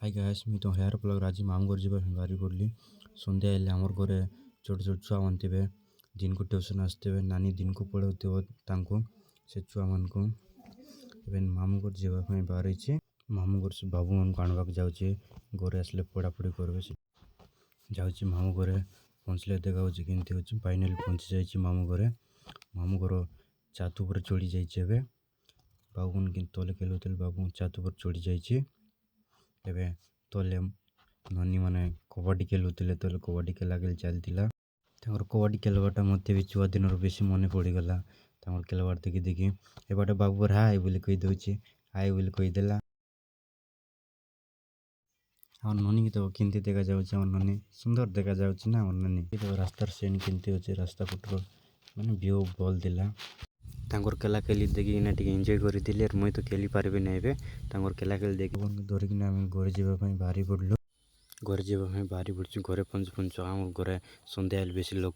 hi guys मी तो hair blog राजी मामू घर जावा बारी पड़ली सन्ध्या हेल्ले आमर घरे छोट छोट छुआ मन थे दिन को ट्यूशन आसते नानी दिन को पढ़ाते से छुआ मन को मामू घर जावा बाहर मामू घर से बाबू मन को आणवाक जाऊे घरे आसले पढ़ापढ़ी करबे जाऊँगी मामू घरे पहुँचले देखा कि फाइनाली पहुँची जाइए मामू घर छात पर चढ़ी जाइए बाबू मन कि तले खेलुते बाबू छात पर चढ़ी जाइए एबे तले ननी माने कबड्डी खेलुते तले कबड्डी खेला खेल चलता कबड्डी खेलवाटा मत भी छुआ दिन बेसी मन पड़गला खेलवार देखी देखी एबारे बाबू हाय बोली कही दे हाय बोली कहीदेला ननी की तो किंती देखा जाऊँ ननी सुंदर देखा जाऊँ ना ननी तो रास्तार सीन किंती हो रास्ता पुटर माने व्यू भल दिला खेला खेली देखी एंजय करी मुई तो खेली पारि नहीं खेला खेली देखी धरिकी आम घर जावाई बाहरी पड़लु घर जावाई बाहरी पड़ू घरे पहुँचु आम घरे सन्ध्या बेसी लोग